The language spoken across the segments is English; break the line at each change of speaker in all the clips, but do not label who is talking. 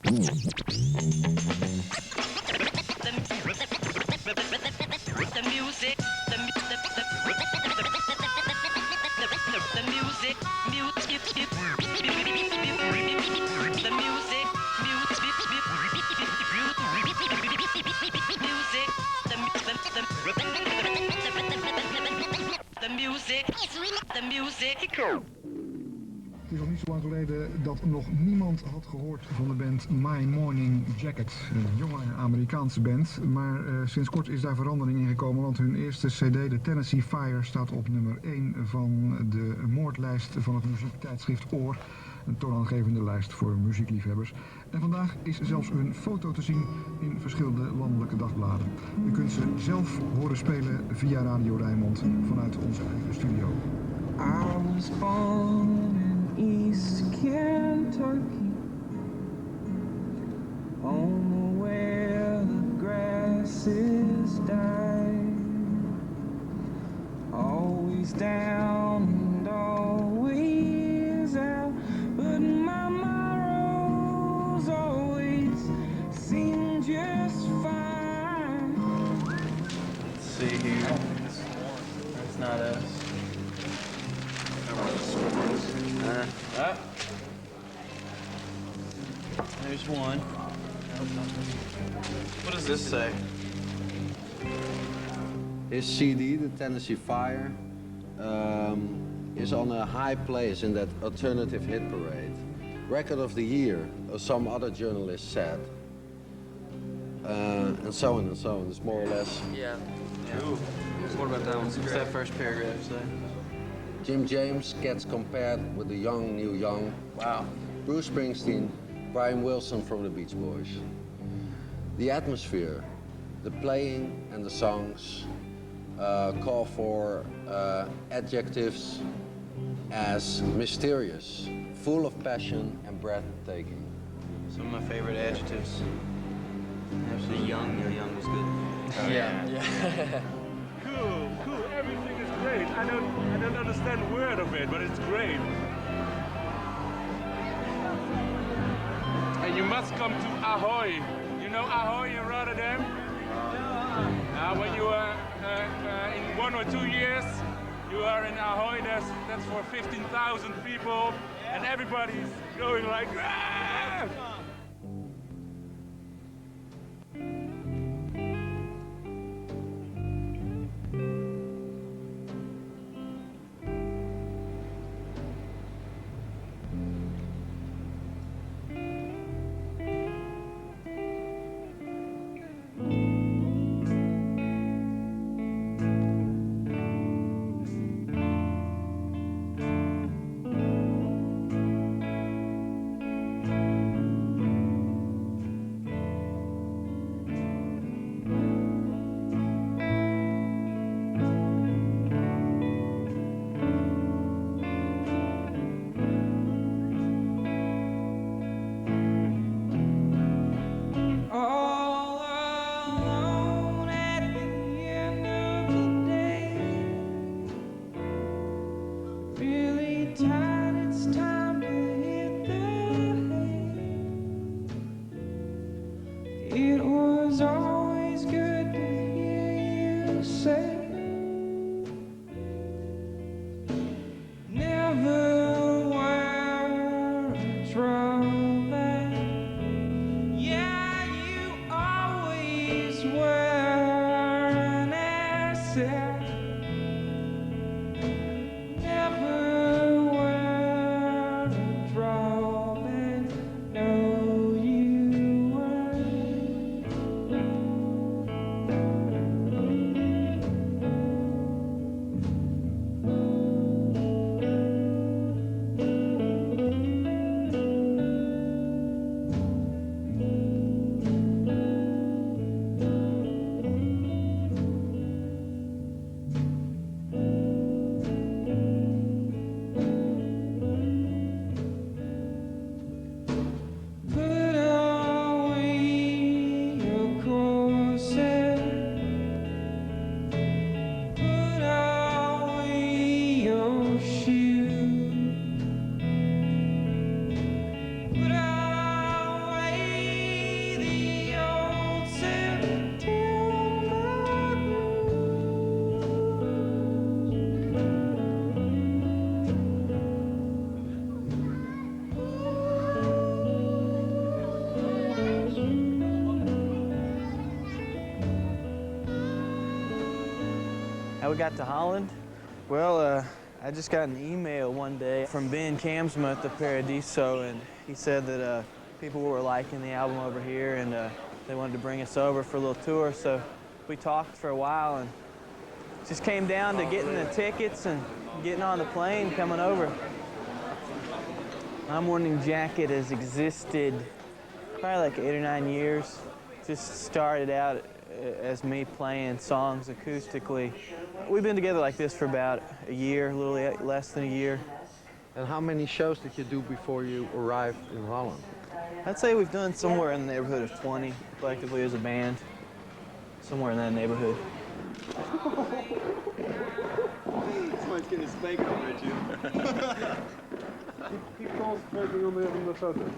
Het is al niet zo lang geleden dat nog niemand had gehoord van de band My Morning Jacket. Een jonge Amerikaanse band, maar sinds kort is daar verandering in gekomen, want hun eerste cd, de Tennessee Fire, staat op nummer 1 van de moordlijst van het muziektijdschrift Oor. Een toonaangevende lijst voor muziekliefhebbers. En vandaag is zelfs hun foto te zien in verschillende landelijke dagbladen. U kunt ze zelf horen spelen via Radio Rijnmond vanuit onze eigen studio.
I was born in East Kentucky, home where the grass is dying, always down and always out, but my morals always seem just fine.
Let's see here. That's not us. There's one. What does this say?
His CD, the Tennessee Fire, is on a high place in that alternative hit parade. Record of the year, as some other journalists said. And so on and so on. It's more or less.
Yeah. Ooh. What about that one? What's that first paragraph say?
Jim James gets compared with the young Neil Young.
Wow.
Bruce Springsteen, Brian Wilson from the Beach Boys. The atmosphere, the playing and the songs call for adjectives as mysterious, full of passion and breathtaking.
Some of my favorite adjectives. Absolutely young. Neil Young was good.
Oh, yeah.
Cool. Everything is great. I don't understand a word of it, but it's great. And you must come to Ahoy. You know Ahoy in Rotterdam? When you are in 1 or 2 years, you are in Ahoy. That's for 15,000 people, and everybody's going like. Ah!
How we got to Holland? Well, I just got an email one day from Ben Kamsma at the Paradiso, and he said that people were liking the album over here, and they wanted to bring us over for a little tour. So we talked for a while, and just came down to getting the tickets and getting on the plane, coming over. My Morning Jacket has existed probably like 8 or 9 years. Just started out as me playing songs acoustically. We've been together like this for about a year, a little less than a year.
And how many shows did you do before you arrived in Holland?
I'd say we've done somewhere in the neighborhood of 20 collectively as a band. Somewhere in that neighborhood.
Somebody's getting a spank over at you. Keep concentrating on the photo.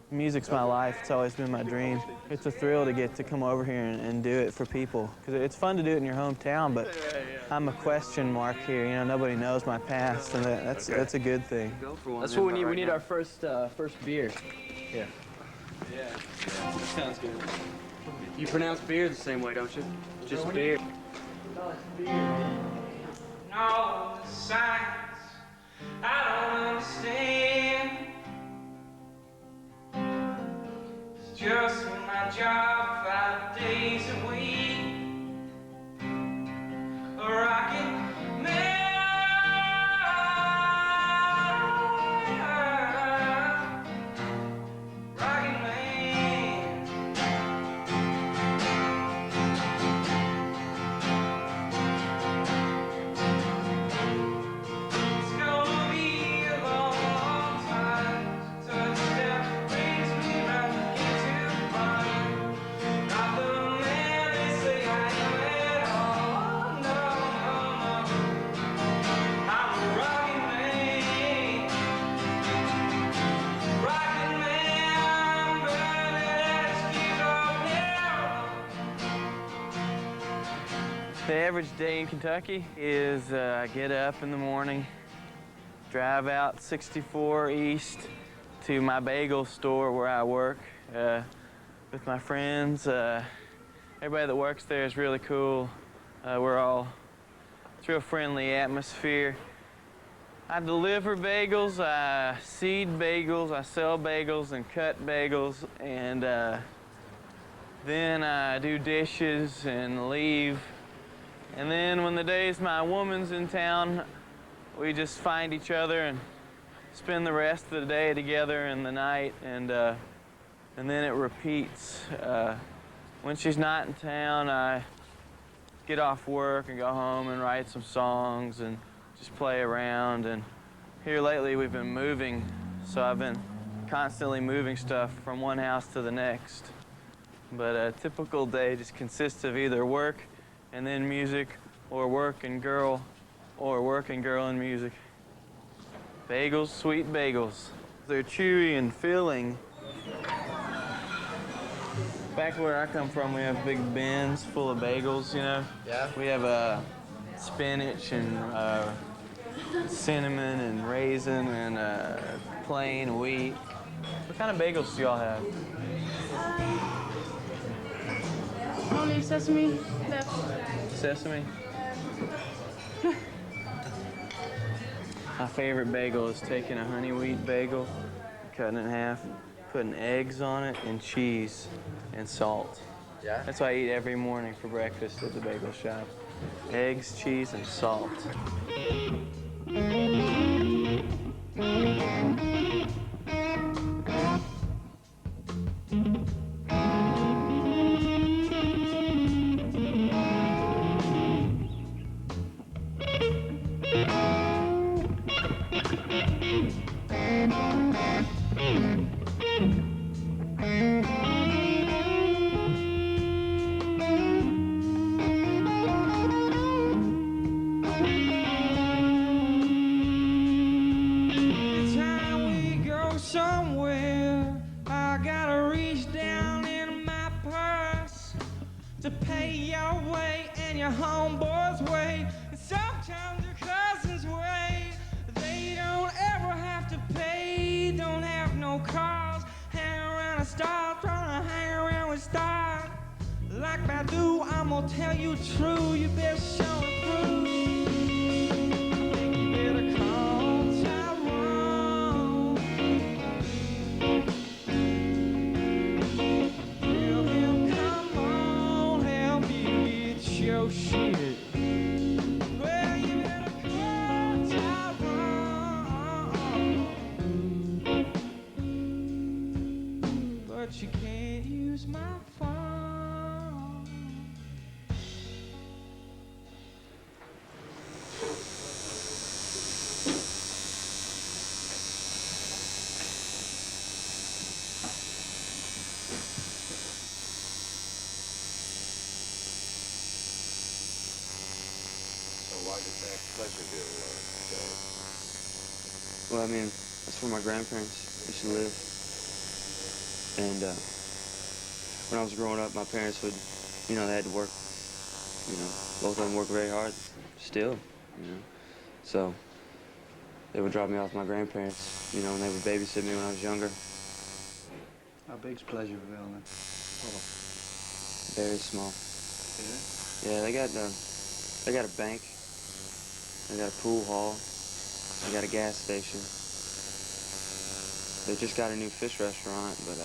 Music's my life. It's always been my dream. It's a thrill to get to come over here and do it for people. Because it's fun to do it in your hometown, but I'm a question mark here. You know, nobody knows my past, and that's a good thing.
That's what we need. We need our first beer.
Yeah.
Yeah, that sounds good. You pronounce beer the same way, don't you? Just beer.
No, the signs I don't understand. It's just my job 5 days a week. A rocket man. Rocket man. It's gonna be a long, long time. Touchdown brings me round again to mine. Not the man they say I am at all. No, no, no. I'm a rocket man. Rocket man, burning ashes of hell.
The average day in Kentucky is I get up in the morning, drive out 64 East to my bagel store where I work with my friends. Everybody that works there is really cool. It's a real friendly atmosphere. I deliver bagels, I seed bagels, I sell bagels and cut bagels, and then I do dishes and leave. And then when the days my woman's in town, we just find each other and spend the rest of the day together in the night, and then it repeats. When she's not in town, I get off work and go home and write some songs and just play around. And here lately we've been moving, so I've been constantly moving stuff from one house to the next. But a typical day just consists of either work and then music, or work and girl, or work and girl and music. Bagels, sweet bagels. They're chewy and filling. Back where I come from, we have big bins full of bagels, you know?
Yeah?
We have spinach and cinnamon and raisin and plain wheat. What kind of bagels do y'all have?
Only sesame left.
Sesame? My favorite bagel is taking a honey wheat bagel, cutting it in half, putting eggs on it, and cheese and salt.
Yeah?
That's what I eat every morning for breakfast at the bagel shop. Eggs, cheese, and salt.
Time we go somewhere, I gotta reach down in my purse to pay your way and your homeboy's way, and sometimes your cousin's way. They don't ever have to pay, don't have no cars, hang around a star, trying to hang around with stars. Like Badu, I'm gonna tell you true. You better show it through. You better call Tyrone. Tell him, come on, help you get your shit. Well, you better call Tyrone. But you can't use my phone.
So why did that Pleasantville go?
Well, I mean, that's where my grandparents used to live. And when I was growing up, my parents would, you know, they had to work, you know, both of them work very hard still, you know. So they would drop me off with my grandparents, you know, and they would babysit me when I was younger.
How big's Pleasantville then?
Very small.
Yeah.
Yeah, they got a bank, they got a pool hall, they got a gas station. They just got a new fish restaurant, but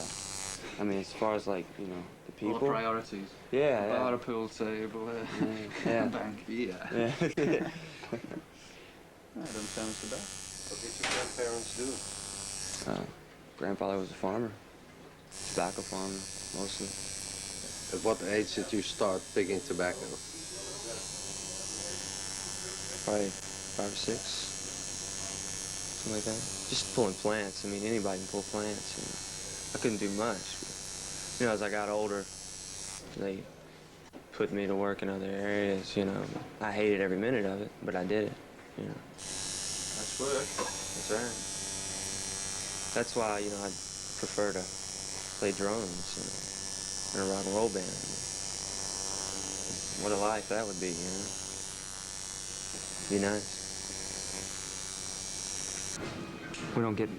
I mean, as far as like, you know, the people.
All the priorities.
Yeah, yeah.
Bar, a pool table,
Yeah.
bank. Yeah.
Yeah.
That doesn't sound so bad.
What did your grandparents do?
Grandfather was a farmer, tobacco farmer, mostly.
At what age did you start picking tobacco?
Probably 5 or 6, something like that. Just pulling plants. I mean, anybody can pull plants. And I couldn't do much. But, you know, as I got older, they put me to work in other areas, you know. I hated every minute of it, but I did it, you know.
That's work.
That's right. That's why, you know, I prefer to play drums, you know, in a rock and roll band. What a life that would be, you know. Be nice. We don't get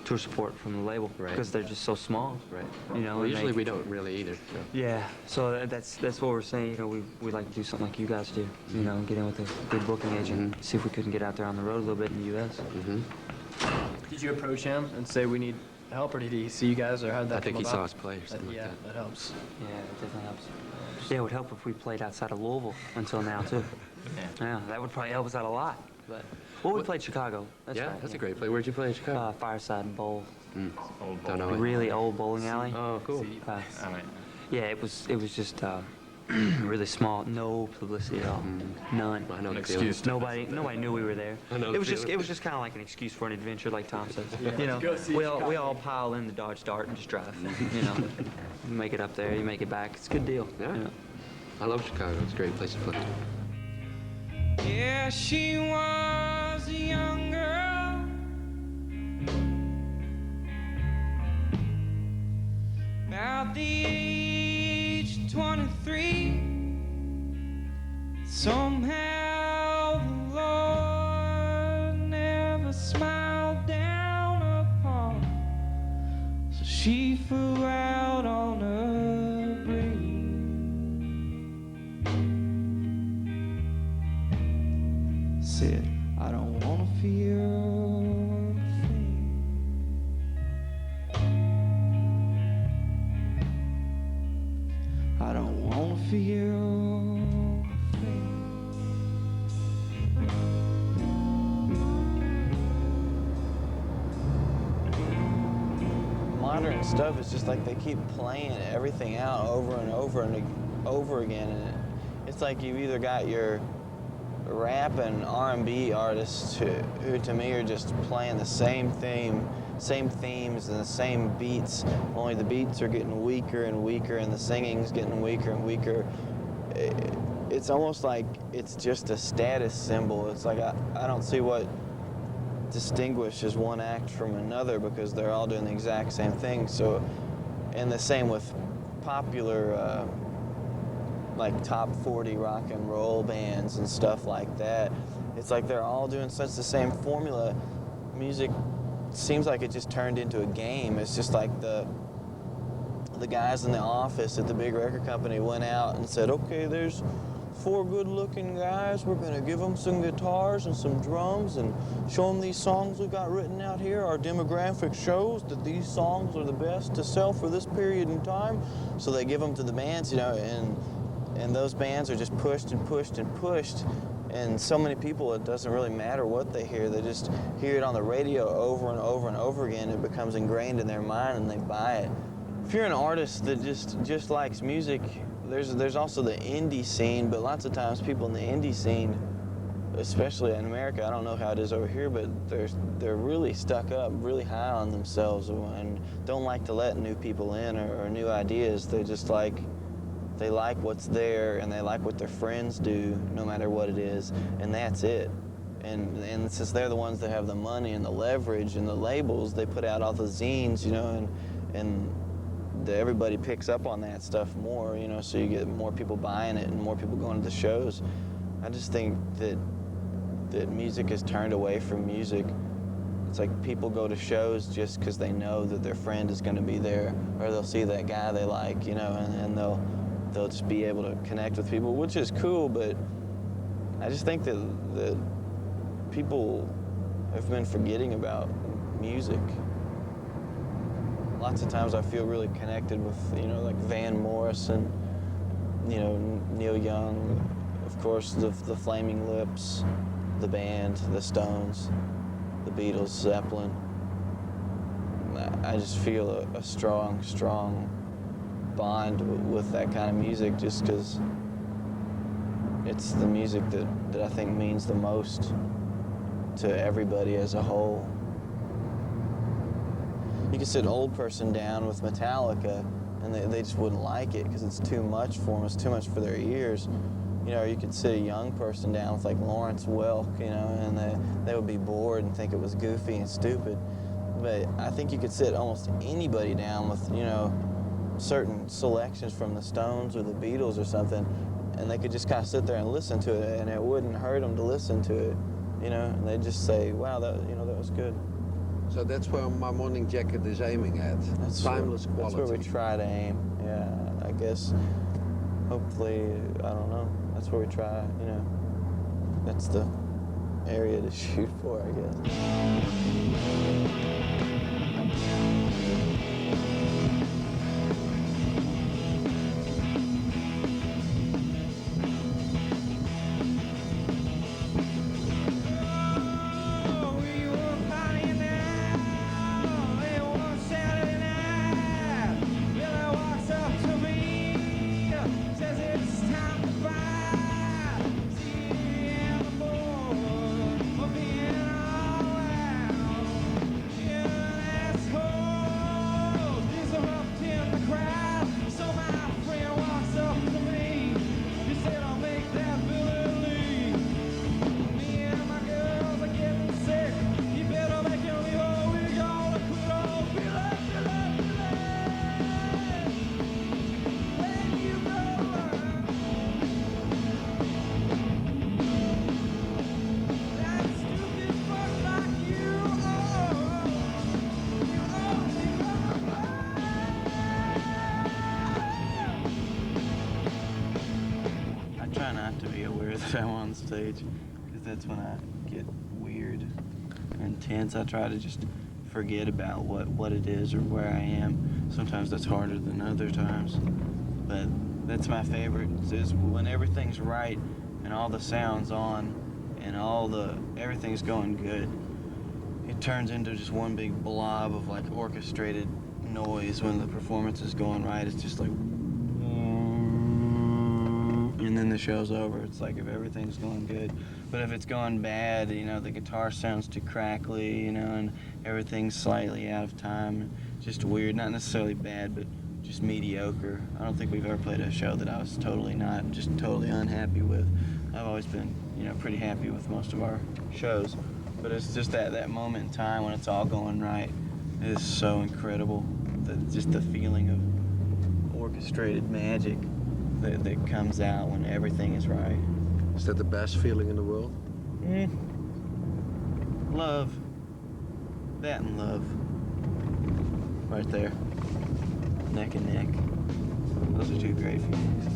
tour support from the label because they're just so small.
Right.
You know,
Well,
and
usually
they-
we don't really either. So.
Yeah. So that's what we're saying. You know, we like to do something like you guys do. You know, get in with a good booking agent, see if we couldn't get out there on the road a little bit in the U.S.
Did you approach him and say we need help, or did he see you guys, or how did that
I think
come
he
about?
saw us play or something
Yeah,
like that.
that helps.
Yeah, it definitely helps. Yeah, it would help if we played outside of Louisville until now too. Yeah, that would probably help us out a lot. But well, we played Chicago. That's
Yeah,
right.
that's a great play. Where'd you play in Chicago?
Fireside Bowl.
Don't know it.
Really old bowling alley.
Oh, cool.
Yeah, it was just really small. No publicity at all. None.
I know the
excuse.
feeling.
Nobody knew we were there.
I know
It
the
was just
feeling.
kind of like an excuse for an adventure, like Tom says. You know,
Go see
we
Chicago.
all pile in the Dodge Dart and just drive. You know, you make it up there, you make it back. It's a good deal.
Yeah.
You know?
I love Chicago. It's a great place to play.
Yeah, she was a young girl, about the age of 23. Somehow the Lord never smiled down upon her, so she flew out on a breeze. Said, I don't wanna feel a thing. I don't wanna feel a thing.
Modern stuff is just like they keep playing everything out over and over and over again, and it's like you've either got your rap and R&B artists who to me are just playing the same themes and the same beats, only the beats are getting weaker and weaker and the singing's getting weaker and weaker. It's almost like it's just a status symbol. It's like I don't see what distinguishes one act from another because they're all doing the exact same thing. So, and the same with popular like top 40 rock and roll bands and stuff like that. It's like they're all doing such the same formula. Music seems like it just turned into a game. It's just like the the guys in the office at the big record company went out and said, okay, there's 4 good-looking guys. We're going to give them some guitars and some drums and show them these songs we've got written out here. Our demographic shows that these songs are the best to sell for this period in time. So they give them to the bands, you know, and those bands are just pushed and pushed and pushed. And so many people, it doesn't really matter what they hear. They just hear it on the radio over and over and over again. It becomes ingrained in their mind and they buy it. If you're an artist that just likes music, there's also the indie scene, but lots of times people in the indie scene, especially in America, I don't know how it is over here, but they're really stuck up, really high on themselves, and don't like to let new people in or new ideas. They just they like what's there, and they like what their friends do, no matter what it is, and that's it. And since they're the ones that have the money and the leverage and the labels, they put out all the zines, you know, and everybody picks up on that stuff more, you know, so you get more people buying it and more people going to the shows. I just think that music has turned away from music. It's like people go to shows just because they know that their friend is going to be there, or they'll see that guy they like, you know, and they'll just be able to connect with people, which is cool, but I just think that people have been forgetting about music. Lots of times I feel really connected with, you know, like Van Morrison, you know, Neil Young, of course, the Flaming Lips, the band, the Stones, the Beatles, Zeppelin. I just feel a strong, strong bond with that kind of music just because it's the music that I think means the most to everybody as a whole. You could sit an old person down with Metallica and they just wouldn't like it because it's too much for them, it's too much for their ears. You know, or you could sit a young person down with like Lawrence Welk, you know, and they would be bored and think it was goofy and stupid. But I think you could sit almost anybody down with, you know, certain selections from the Stones or the Beatles or something, and they could just kind of sit there and listen to it, and it wouldn't hurt them to listen to it, you know, and they'd just say, wow, that was good.
So that's where My Morning Jacket is aiming at. That's timeless quality.
That's where we try to aim, yeah, I guess. Hopefully, I don't know, that's where we try, you know. That's the area to shoot for, I guess. I'm on stage because that's when I get weird and intense. I try to just forget about what it is or where I am. Sometimes that's harder than other times, but that's my favorite, is when everything's right and all the sound's on and everything's going good. It turns into just one big blob of like orchestrated noise when the performance is going right. It's just like, and then the show's over. It's like if everything's going good. But if it's going bad, you know, the guitar sounds too crackly, you know, and everything's slightly out of time. Just weird, not necessarily bad, but just mediocre. I don't think we've ever played a show that I was totally unhappy with. I've always been, you know, pretty happy with most of our shows. But it's just that moment in time when it's all going right is so incredible. Just the feeling of orchestrated magic that comes out when everything is right.
Is that the best feeling in the world?
Love. That and love. Right there. neck and neck. Those are two great feelings.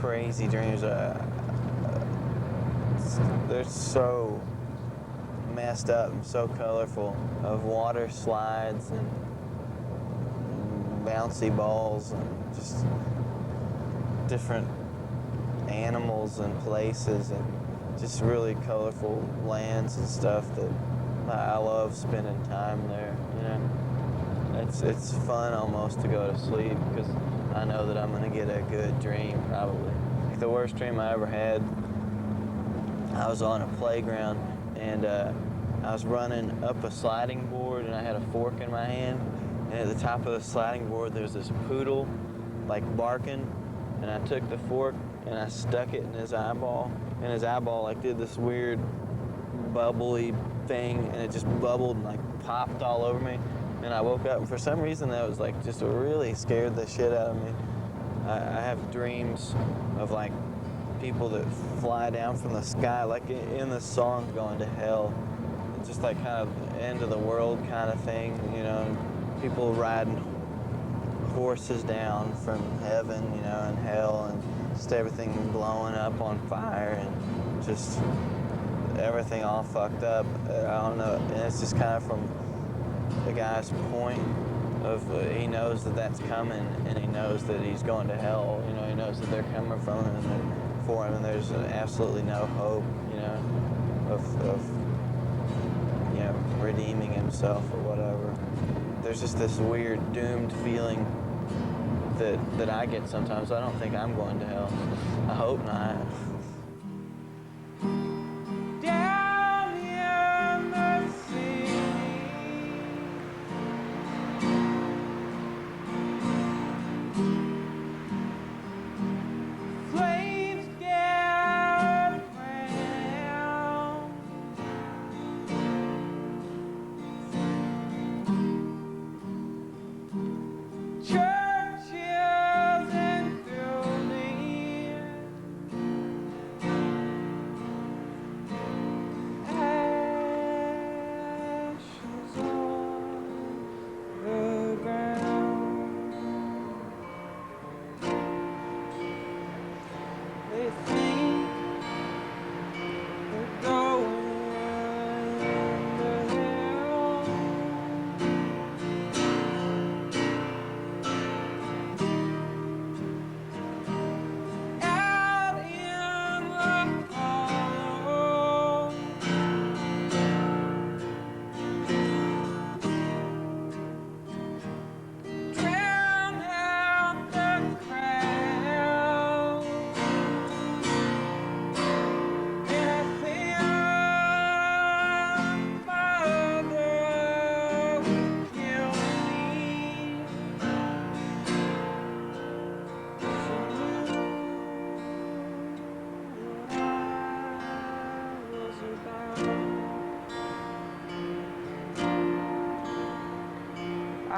Crazy dreams. They're so messed up and so colorful, of water slides and bouncy balls and just different animals and places and just really colorful lands and stuff that I love spending time there, you know. It's fun almost to go to sleep because I know that I'm gonna get a good dream probably. The worst dream I ever had, I was on a playground and I was running up a sliding board and I had a fork in my hand, and at the top of the sliding board there's this poodle like barking, and I took the fork and I stuck it in his eyeball, and his eyeball like did this weird bubbly thing, and it just bubbled and like popped all over me, and I woke up, and for some reason that was like just really scared the shit out of me. I have dreams of like people that fly down from the sky, like in the song Going to Hell. It's just like kind of end of the world kind of thing, you know, people riding horses down from heaven, you know, and hell, and just everything blowing up on fire and just everything all fucked up. I don't know, and it's just kind of from the guy's point of he knows that that's coming, and he knows that he's going to hell. You know, he knows that they're coming from him and for him, and there's absolutely no hope, you know, of you know, redeeming himself or whatever. There's just this weird doomed feeling that I get sometimes. I don't think I'm going to hell. I hope not.
Down in the sea, flames get round, churches and buildings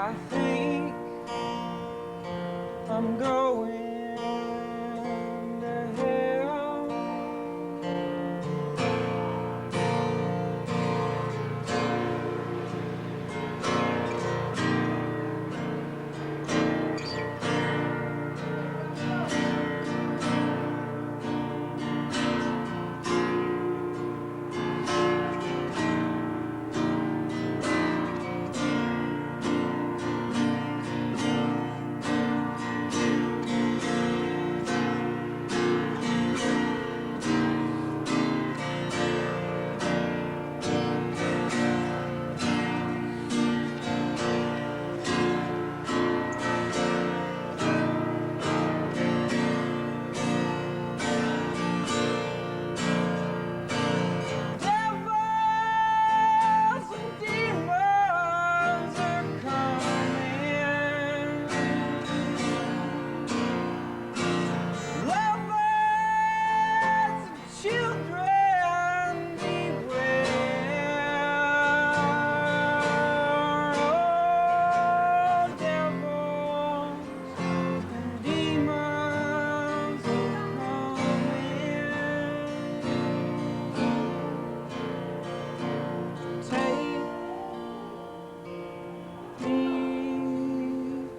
I think I'm going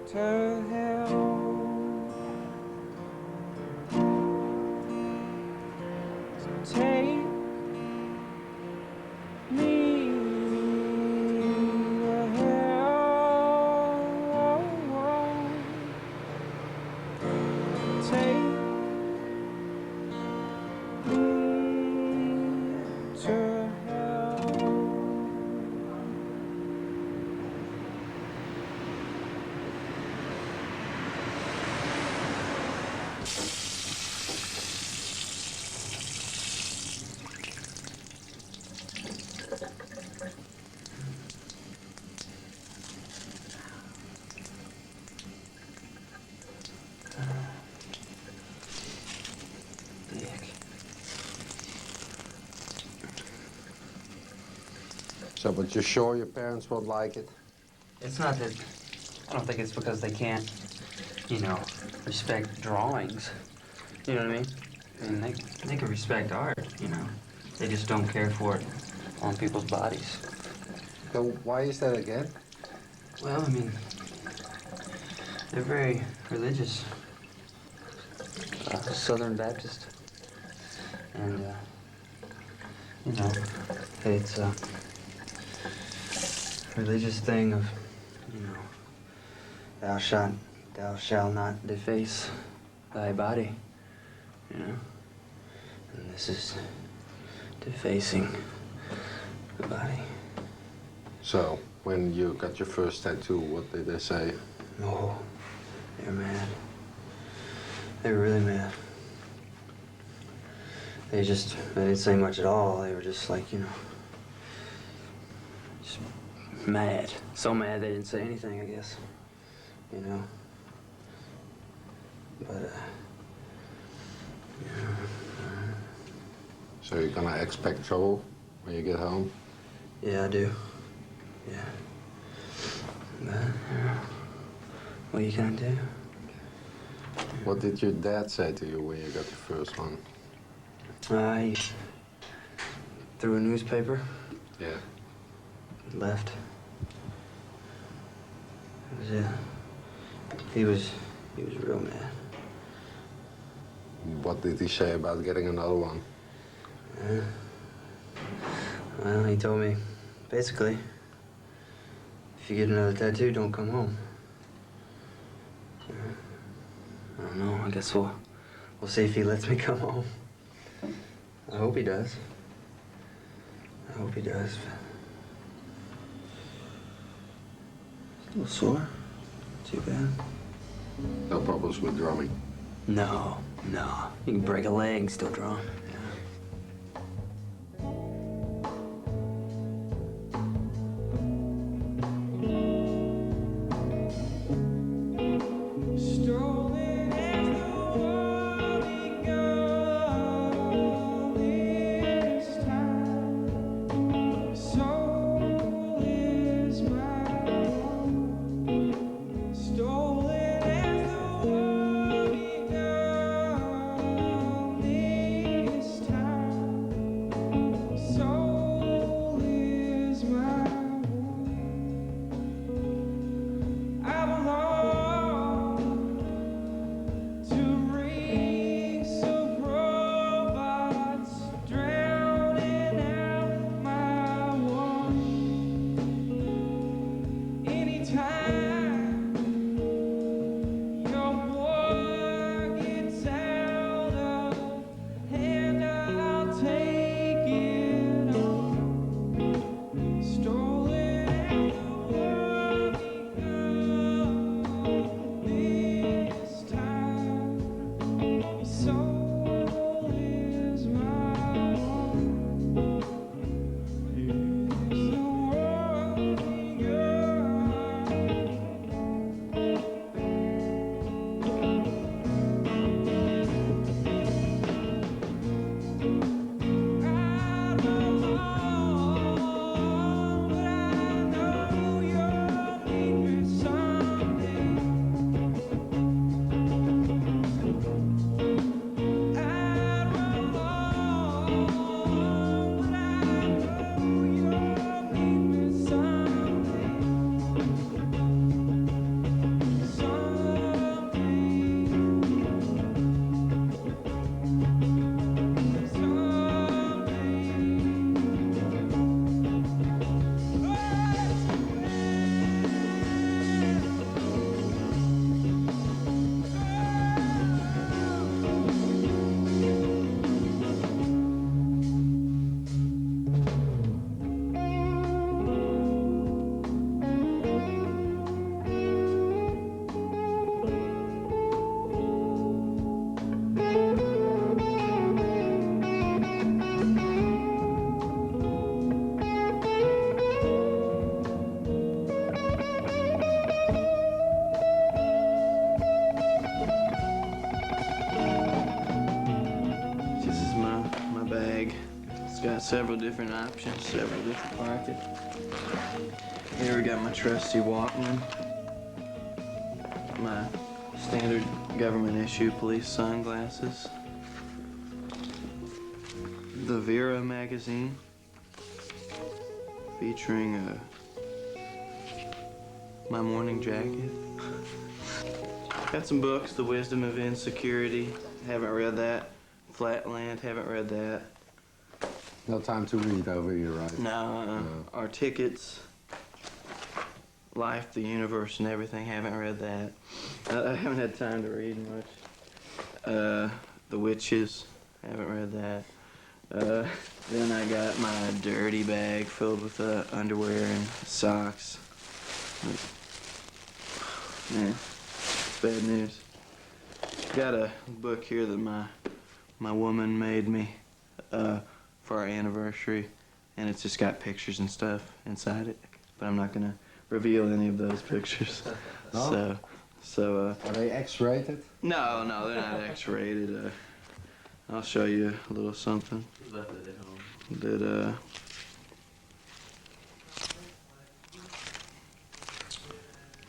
to hell.
So, but you're sure your parents won't like it?
It's not that, I don't think it's because they can't, you know, respect drawings. You know what I mean? I mean, they can respect art, you know. They just don't care for it on people's bodies.
So why is that again?
Well, I mean, they're very religious. Southern Baptist. And, you know, it's a religious thing of, you know, thou shalt not deface thy body, you know? And this is defacing the body.
So, when you got your first tattoo, what did they say?
Oh, they're mad. They were really mad. They didn't say much at all. They were just like, you know, just mad. So mad they didn't say anything, I guess. You know? But, yeah.
So you're gonna expect trouble when you get home?
Yeah, I do. Yeah. But, what are you gonna do?
What did your dad say to you when you got your first one?
He threw a newspaper.
Yeah.
Left. That was it. He was real mad.
What did he say about getting another one?
Well, he told me, basically, if you get another tattoo, don't come home. I don't know. I guess we'll see if he lets me come home. I hope he does. I hope he does. Still sore? Too bad.
No problems with drumming?
No. You can break a leg and still drum.
Strolling as the world begun this time, soul is my own.
Several different options, several different pockets. Here we got my trusty Walkman, my standard government issue police sunglasses, the VPRO magazine featuring my morning jacket. Got some books, The Wisdom of Insecurity, haven't read that. Flatland, haven't read that.
No time to read over here, right?
No, Our Tickets, Life, the Universe, and Everything, haven't read that. I haven't had time to read much. The Witches, haven't read that. Then I got my dirty bag filled with underwear and socks. Man, it's bad news. Got a book here that my woman made me for our anniversary, and it's just got pictures and stuff inside it, but I'm not gonna reveal any of those pictures.
No?
So
Are they X-rated?
no, they're not X-rated. I'll show you a little something
Left it at home.
that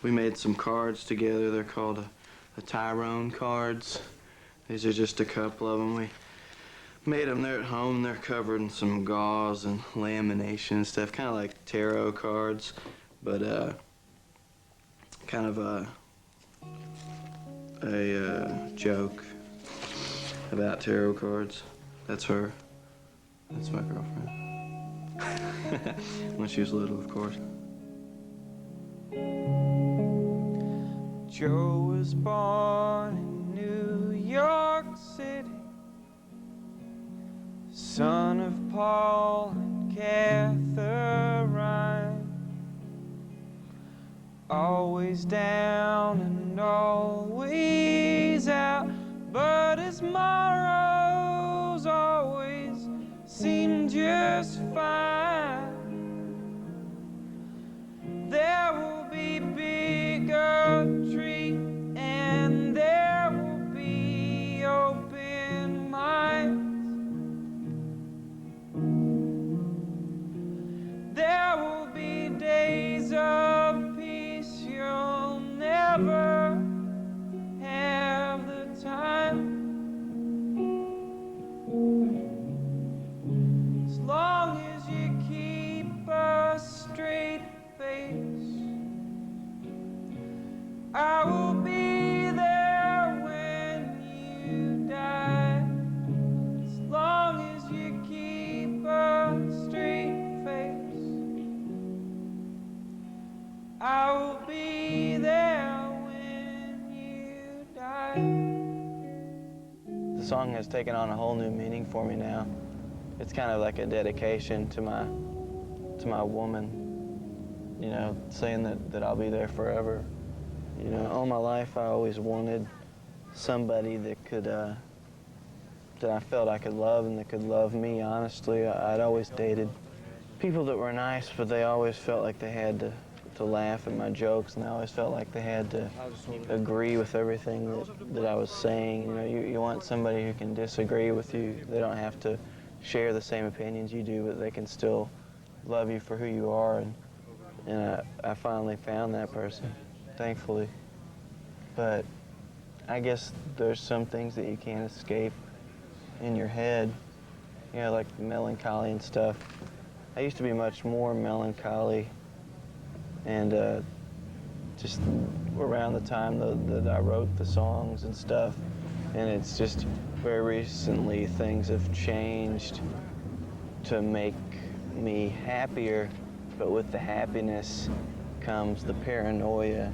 we made some cards together. They're called the Tyrone cards. These are just a couple of them. We made them. They're at home. They're covered in some gauze and lamination and stuff, kind of like tarot cards, but kind of a joke about tarot cards. That's her. That's my girlfriend. When she was little, of course.
Joe was born in New York City, son of Paul and Catherine. Always down and always out, but his morals always seemed just fine. There will be bigger trees and there will be open minds. There will be days of peace, you'll never have the time. As long as you keep a straight face, I will be there when you die. As long as you keep a straight face, I will be there when you die.
The song has taken on a whole new meaning for me now. It's kind of like a dedication to my woman, you know, saying that I'll be there forever. You know, all my life I always wanted somebody that could, that I felt I could love and that could love me honestly. I'd always dated people that were nice, but they always felt like they had to to laugh at my jokes, and I always felt like they had to agree with everything that I was saying. You know, you want somebody who can disagree with you. They don't have to share the same opinions you do, but they can still love you for who you are. And I finally found that person, thankfully. But I guess there's some things that you can't escape in your head, you know, like melancholy and stuff. I used to be much more melancholy, and just around the time that I wrote the songs and stuff, and it's just very recently things have changed to make me happier, but with the happiness comes the paranoia,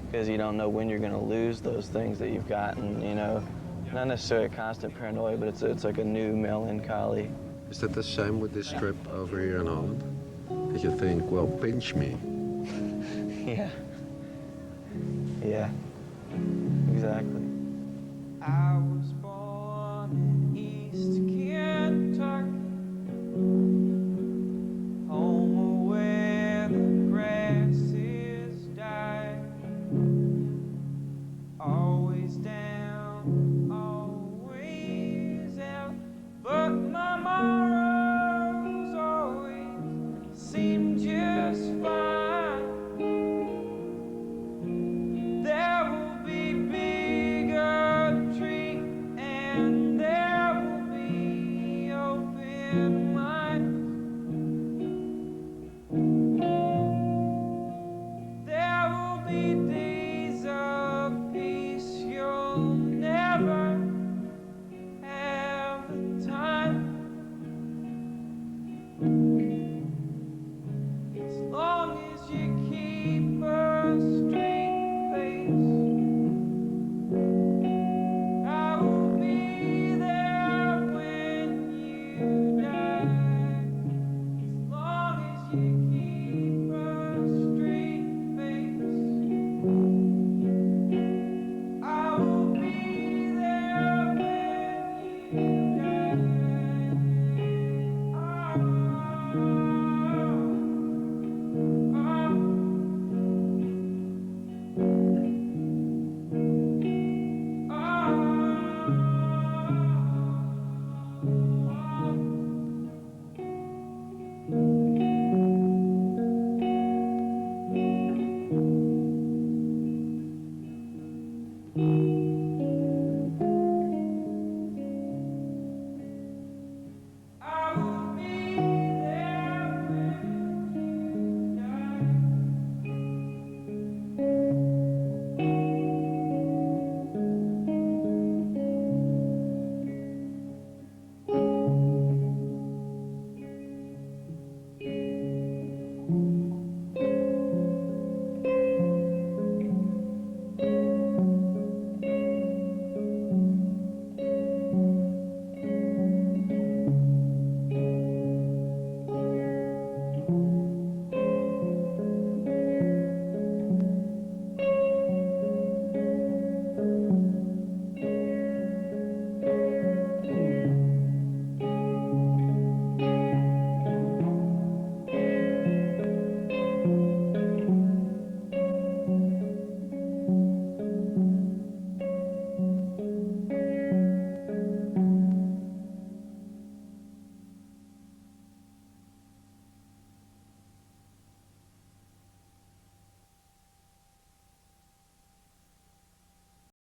because you don't know when you're going to lose those things that you've gotten, you know. Not necessarily a constant paranoia, but it's like a new melancholy.
Is that the same with this trip over here in Holland? That you think, well, pinch me.
Yeah. Yeah. Exactly.
I was